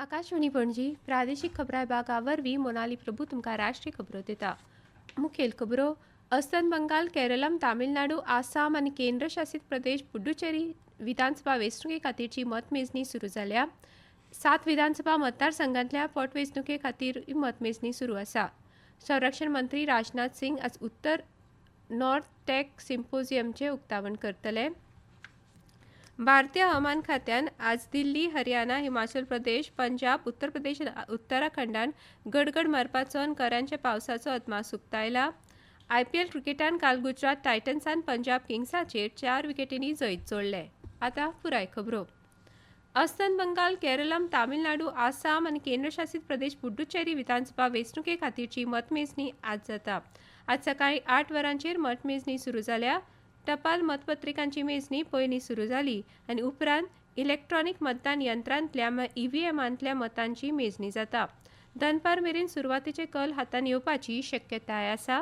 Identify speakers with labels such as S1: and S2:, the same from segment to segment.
S1: आकाशवाणी पणजी प्रादेशीक खबरां विभागावरवीं मोनाली प्रभू तुमकां राष्ट्रीय खबरो दिता। मुखेल खबरो अस्तंत बंगाल, केरळम, तामिळनाडू, आसाम आनी केंद्रशासित प्रदेश पुडुचेरी विधानसभा वेंचणुके खातीरची मतमेजणी सुरू जाल्या। 7 विधानसभा मतदारसंघांतल्या पोटवेंचणुके खातीर मतमेजणी सुरू आसा। संरक्षण मंत्री राजनाथ सिंग आज उत्तर नॉर्थ टॅक सिम्पोजियमचे उक्तावण करतले। भारतीय हवामान खात्यान आज दिल्ली, हरियाणा, हिमाचल प्रदेश, पंजाब, उत्तर प्रदेश आनी उत्तराखंडात गडगड मारपाचो आनी कऱ्यांच्या पावसाचो अदमास उक्तायला। IPL क्रिकेटान काल गुजरात टायटन्सान पंजाब किंग्साचेर 4 विकेटींनी जैत जोडले। आतां पुराय खबरो। अस्तंत बंगाल, केरळम, तामिळनाडू, आसाम आनी केंद्रशासित प्रदेश पुडुचेरी विधानसभा वेंचणुके खातीरची मतमेजणी आज जाता। आज सकाळी 8 वरांचेर मतमेजणी सुरू जाल्या। टपाल मतपत्रिकांची मेजणी पयलीं सुरू जाली आनी उपरांत इलेक्ट्रॉनिक मतदान यंत्रांतल्या EVMांतल्या मतांची मेजणी जाता। दनपार मेरेन सुरवातीचे कल हातान येवपाची शक्यताय आसा।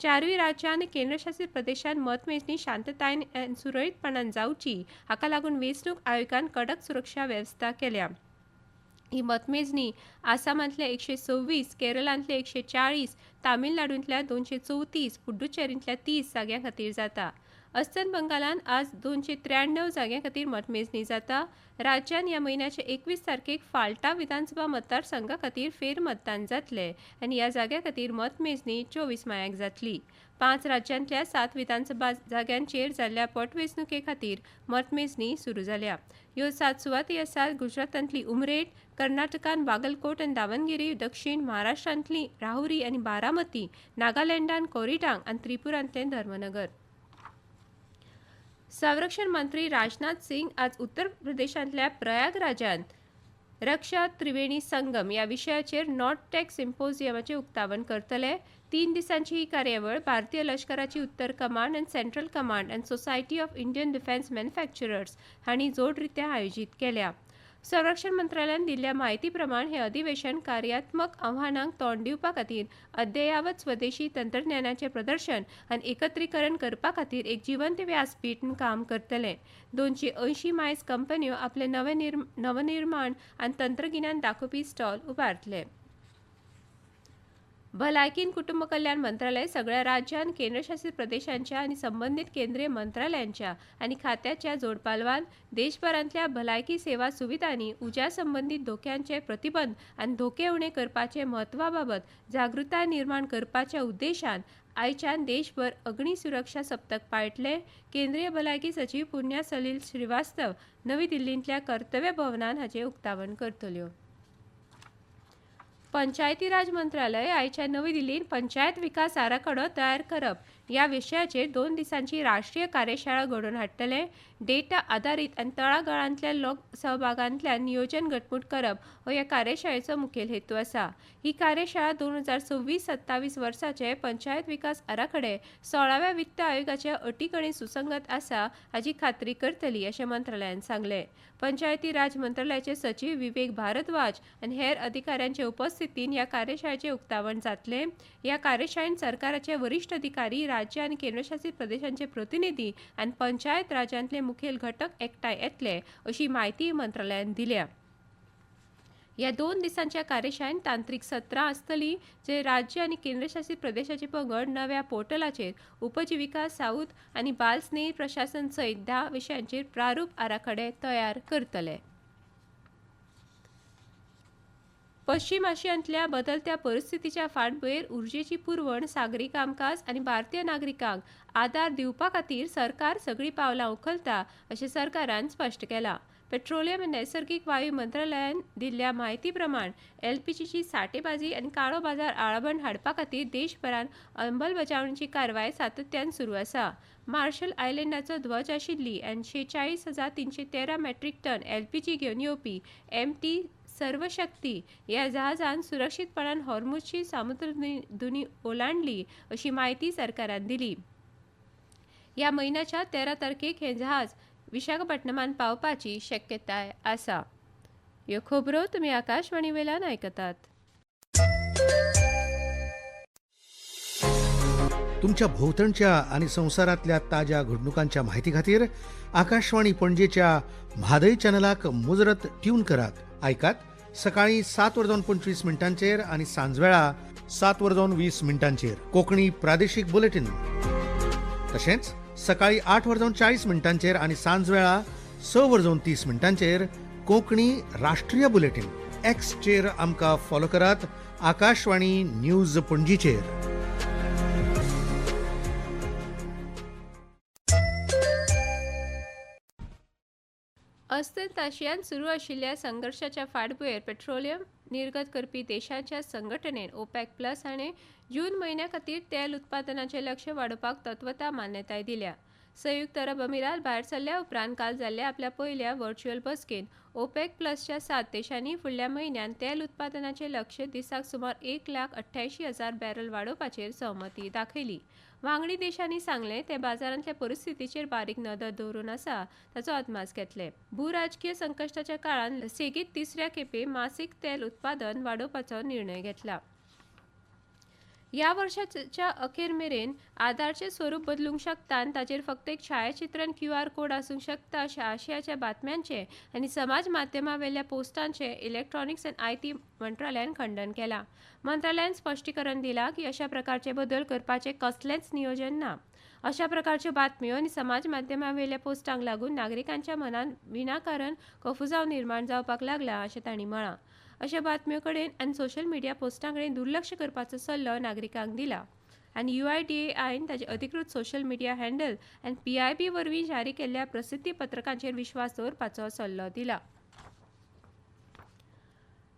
S1: चारूय राज्यां आनी केंद्रशासित प्रदेशांत मतमेजणी शांततायेन आनी सुरळीतपणान जावची हाका लागून वेंचणूक आयोगान कडक सुरक्षा वेवस्था केल्या। ही मतमेजणी आसामांतल्या 126, केरळांतल्या 140, तामिळनाडूंतल्या 234, पुडुचेरींतल्या 30 जाग्यां खातीर जाता। अस्तंत बंगालान आज 293 जाग्यां खातीर मतमेजणी जाता। राज्यान ह्या म्हयन्याच्या 21 तारखेक फाल्टा विधानसभा मतदारसंघा खातीर फेरमतदान जातले आनी ह्या जाग्या खातीर मतमेजणी 24 मायाक जातली। 5 राज्यांतल्या 7 विधानसभा जाग्यांचेर जाल्ल्या पोटवेंचणुके खातीर मतमेजणी सुरू जाल्या। ह्यो 7 सुवाती आसात गुजरातांतली उमरेड, कर्नाटकान बागलकोट आनी दावणगिरी, दक्षिण महाराष्ट्रांतली राहुरी आनी बारामती, नागालँडान कोरिडांग आनी त्रिपुरांतलें धर्मनगर। संरक्षण मंत्री राजनाथ सिंग आज उत्तर प्रदेशांतल्या प्रयागराजांत रक्षा त्रिवेणी संगम ह्या विशयाचेर नॉर्थ टॅक सिम्पोजियमाचें उक्तावण करतले। 3 दिसांची ही कार्यावळ भारतीय लश्कराची उत्तर कमांड आनी सेंट्रल कमांड आनी society of Indian defence manufacturers हांणी जोडरित्या आयोजीत केल्या। संरक्षण मंत्रालयान दिल्ल्या म्हायती प्रमाण हे अधिवेशन कार्यात्मक आव्हानांक तोंड दिवपा खातीर अद्ययावत स्वदेशी तंत्रज्ञानाचें प्रदर्शन आनी एकत्रीकरण करपा खातीर एक जिवंत व्यासपीठ म्हूण काम करतले। 280 मायज कंपन्यो आपले नवनिर्माण आनी तंत्रगिन्यान दाखोवपी स्टॉल उबारतले। भलायकी आनी कुटुंब कल्याण मंत्रालय सगळ्या राज्यां आनी केंद्रशासित प्रदेशांच्या आनी संबंधीत केंद्रीय मंत्रालयांच्या आनी खात्याच्या जोडपालवान देशभरांतल्या भलायकी सेवा सुविधांनी उज्या संबंधीत धोक्यांचे प्रतिबंध आनी धोके उणे करपाचे म्हत्वा बाबत जागृताय निर्माण करपाच्या उद्देशान आयच्यान देशभर अग्नी सुरक्षा सप्तक पाळटले। केंद्रीय भलायकी सचिव पुण्या सलील श्रीवास्तव नवी दिल्लींतल्या कर्तव्य भवनान हाचें उक्तावण करतल्यो। पंचायती राज मंत्रालय आयच्या नवी दिल्लीन पंचायत विकास आराखडो तयार करप ह्या विशयाचेर 2 दिसांची राष्ट्रीय कार्यशाळा घडोवन हाडटले। डेटा आधारीत आनी तळागाळांतल्या लोक सहभागांतल्यान नियोजन घटमूट करप हो ह्या कार्यशाळेचो मुखेल हेतू आसा। ही कार्यशाळा 2026-27 वर्साचे पंचायत विकास आराखडे 16व्या वित्त आयोगाच्या अटी कडेन सुसंगत आसा हाची खात्री करतली अशें मंत्रालयान सांगले। पंचायती राज मंत्रालयाचे सचिव विवेक भारद्वाज आनी हेर अधिकाऱ्यांचे उपस्थितीन ह्या कार्यशाळेचे उक्तावण जातले। ह्या कार्यशाळेंत सरकाराचे वरिष्ठ अधिकारी, राज्य आनी केंद्रशासित प्रदेशांचे प्रतिनिधी आनी पंचायत राज्यांतले मुखेल घटक एकठांय येतले अशी माहिती मंत्रालयान दिल्या। ह्या 2 दिसांच्या कार्यशाळेंत तांत्रीक सत्रां आसतलीं जे राज्य आनी केंद्रशासित प्रदेशाचे पंगड नव्या पोर्टलाचेर उपजिविका, साऊथ आनी बाल स्नेही प्रशासन सयत 10 विशयांचेर प्रारूप आराखडे तयार करतले। पश्चिम आशियांतल्या बदलत्या परिस्थितीच्या फाटभुंयेर उर्जेची पुरवण, सागरी कामकाज आनी भारतीय नागरिकांक आदार दिवपा खातीर सरकार सगळीं पावलां उखलता अशें सरकारान स्पश्ट केलां। पेट्रोलियम आनी नैसर्गिक वायू मंत्रालयान दिल्ल्या म्हायती प्रमाण LPGची साठेबाजी आनी काळो बाजार आळाबंद हाडपा खातीर देशभरान अंमलबजावणेची कारवाय सातत्यान सुरू आसा। मार्शल आयलँडाचो ध्वज आशिल्ली आनी 46,313 मॅट्रिक टन LPG घेवन येवपी MT सर्वशक्ती ह्या जहाजान सुरक्षीतपणान हॉर्मुझची सामुद्रधुनी ओलांडली अशी माहिती सरकारान दिली। ह्या म्हयन्याच्या 13 तारखेक हे जहाज विशाखापट्टणमान पावपाची शक्यताय आसा। ह्यो खबरो तुमी आकाशवाणी वेल्यान आयकतात।
S2: तुमच्या भोवतणच्या आणि संसारातल्या ताज्या घडणुकांच्या माहिती खातीर आकाशवाणी पणजेच्या म्हादय चॅनलाक मुजरत ट्यून करात। ऐकात सकाळी 7:25 आणि सांजवेळा 7:20 कोकणी प्रादेशीक बुलेटिन. तशेंच सकाळी 8:40 आणि सांजवेळा 6:30 कोंकणी राष्ट्रीय बुलेटिन. एक्सचेर आमकां फॉलो करात. आकाशवाणी न्यूज पणजीचेर.
S1: अस्तंत आशियान सुरू आशिल्ल्या संघर्षाच्या फाटभुंयेर पेट्रोलियम निर्गत करपी देशांच्या संघटनेन ओपेक प्लस हाणें जून म्हयन्या खातीर तेल उत्पादनाचें लक्ष्य वाडोवपाक तत्वता मान्यताय दिल्या. संयुक्त अरब अमिरात भायर सरल्या उपरांत काल जाल्ल्या आपल्या पयल्या व्हर्च्युअल बसकेन ओपेक प्लसच्या 7 देशांनी फुडल्या म्हयन्यात तेल उत्पादनाचें लक्ष्य दिसाक सुमार 1,88,000 बॅरल वाडोवपाचेर सहमती दाखयली. वांगडी देशांनी सांगलें ते बाजारांतल्या परिस्थितीचेर बारीक नदर दवरून आसा ताचो अदमास घेतले. भूराजकीय संकश्टाच्या काळांत सेगीत तिसऱ्या खेपे मासीक तेल उत्पादन वाडोवपाचो निर्णय घेतला. ह्या वर्साच्या अखेर मेरेन आधारचें स्वरूप बदलूंक शकता आनी ताचेर फक्त एक छायाचित्रण QR कोड आसूंक शकता अशें आशियाच्या बातम्यांचे आनी समाज माध्यमां वेल्या पोस्टांचे इलेक्ट्रॉनिक्स आनी IT मंत्रालयान खंडन केलां. मंत्रालयान स्पश्टीकरण दिलां की अशा प्रकारचे बदल करपाचें कसलेंच नियोजन ना. अशा प्रकारच्यो बातम्यो आनी समाज माध्यमां वेल्या पोस्टांक लागून नागरिकांच्या मनात विनाकारण कफुजाव निर्माण जावपाक लागला अशें तांणी म्हळां. अशा बातम्यो कडेन आनी सोशल मिडिया पोस्टां कडेन दुर्लक्ष करपाचो सल्लो नागरिकांक दिला आनी UIDAIन ताचे अधिकृत सोशल मिडिया हँडल आनी PIB वरवीं जारी केल्ल्या प्रसिद्धी पत्रकांचेर विश्वास दवरपाचो सल्लो दिला.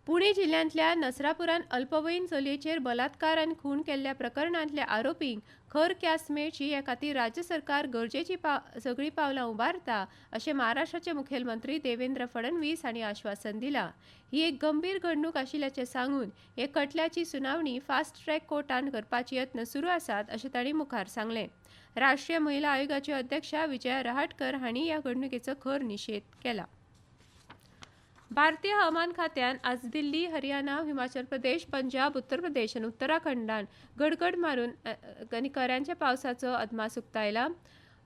S1: पुणे जिल्ह्यांतल्या नसरापुरान अल्पवयीन चलयेचेर बलात्कार आनी खून केल्ल्या प्रकरणांतल्या आरोपींक खर ख्यास्त मेळची हे खातीर राज्य सरकार गरजेची सगळीं पावलां उबारता अशें महाराष्ट्राचे मुखेलमंत्री देवेंद्र फडणवीस हांणी आश्वासन दिलां. ही एक गंभीर घडणूक आशिल्ल्याचें सांगून हे खटल्याची सुनावणी फास्ट ट्रॅक कोर्टान करपाचे यत्न सुरू आसात अशें तांणी मुखार सांगलें. राष्ट्रीय महिला आयोगाच्यो अध्यक्षा विजया रहाटकर हांणी ह्या घडणुकेचो खर निशेध केला. भारतीय हवामान खात्यान आज दिल्ली, हरियाणा, हिमाचल प्रदेश, पंजाब, उत्तर प्रदेश आनी उत्तराखंडान गडगड मारून आनी कऱ्यांच्या पावसाचो अदमास उक्तायला.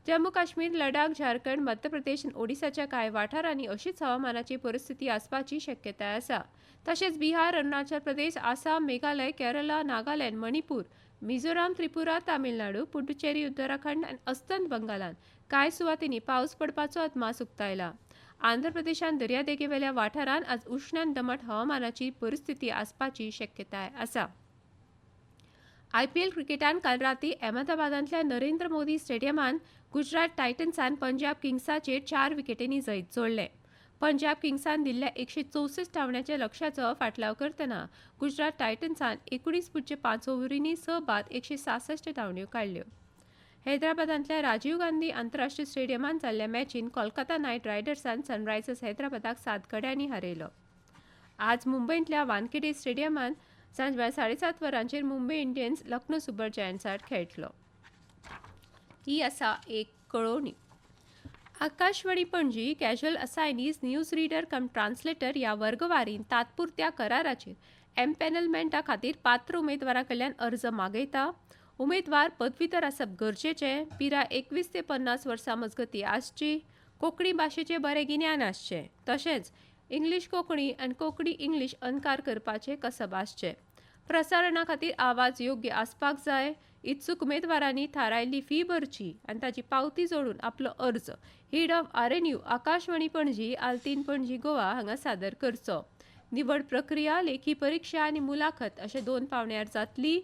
S1: जम्मू काश्मीर, लडाख, झारखंड, मध्य प्रदेश आनी ओडिसाच्या कांय वाठारांनी अशीच हवामानाची परिस्थिती आसपाची शक्यताय आसा. तशेंच बिहार, अरुणाचल प्रदेश, आसाम, मेघालय, केरळ, नागालँड, मणिपूर, मिझोराम, त्रिपुरा, तामिळनाडू, पुडुचेरी, उत्तराखंड आनी अस्तंत बंगालान कांय सुवातींनी पावस पडपाचो अदमास उक्तायला. आंध्र प्रदेशान दर्यादेगेवेल्या वाठारांत आज उश्ण आनी दमट हवामानाची परिस्थिती आसपाची शक्यताय आसा. IPL क्रिकेटान काल राती अहमदाबादांतल्या नरेंद्र मोदी स्टेडियमान गुजरात टायटन्सान पंजाब किंग्साचेर 4 विकेटींनी जैत जोडलें. पंजाब किंग्सान दिल्ल्या 164 धांवड्यांच्या लक्ष्याचो फाटलाव करतना गुजरात टायटन्सान 19.5 ओव्हरींनी 6 बाद 166 धांवड्यो काडल्यो. हैदराबादांतल्या राजीव गांधी आंतरराष्ट्रीय स्टेडियमान जाल्ल्या मॅचीन कोलकाता नायट रायडर्सान सनरायझर्स हैदराबादाक 7 गड्यांनी हारयलो. आज मुंबयंतल्या वानखेडे स्टेडियमान सांजवेळा 7:30 वरांचेर मुंबय इंडियन्स लखनौ सुपर जायंट्सांड खेळटलो. ही आसा एक कळोवणी. Akashvani Panaji casual assignees news reader cum translator ह्या वर्गवारीन तात्पुरत्या कराराचेर एम्पॅनलमेंटा खातीर पात्र उमेदवारां कडल्यान अर्ज मागयता. उमेदवार पदवीधर आसप गरजेचें. पिराय 21 ते 50 वर्सां मजगती आसची. कोंकणी भाशेचें बरें गिन्यान आसचें. तशेंच इंग्लीश कोंकणी आनी कोंकणी इंग्लीश अणकार करपाचें कसब आसचें. प्रसारणा खातीर आवाज योग्य आसपाक जाय. इत्सूक उमेदवारांनी थारायल्ली फी भरची आनी ताची पावती जोडून आपलो अर्ज head of RNU Akashvani Panaji, Altinho Panaji, Goa हांगा सादर करचो. निवड प्रक्रिया लेखी परीक्षा आनी मुलाखत अशे 2 पावंड्यार जातली.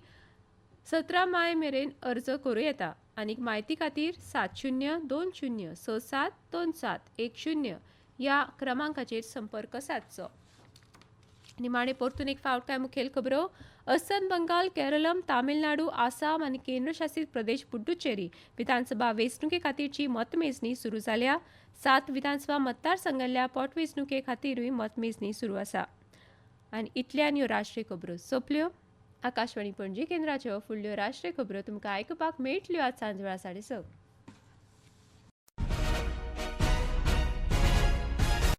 S1: 17 माय मेरेन अर्ज करूं येता. आनीक म्हायती खातीर 7020672710 ह्या क्रमांकाचेर संपर्क सादचो. निमाणे परतून एक फावट काय मुखेल खबरो. अस्तंत बंगाल, केरळम, तामिळनाडू, आसाम आनी केंद्रशासीत प्रदेश पुडुचेरी विधानसभा वेंचणुके खातीरची मतमेजणी सुरू जाल्या. 7 विधानसभा मतदारसंघांतल्या पोटवेंचणुके खातीरूय मतमेजणी सुरू आसा. आनी इतल्यान ह्यो राष्ट्रीय खबरो सोंपल्यो. आकाशवाणी पणजी केंद्राच्यो फुडल्यो राष्ट्रीय खबरो तुमकां आयकुपाक मेळटल्यो आज सांजवेळा 6:30.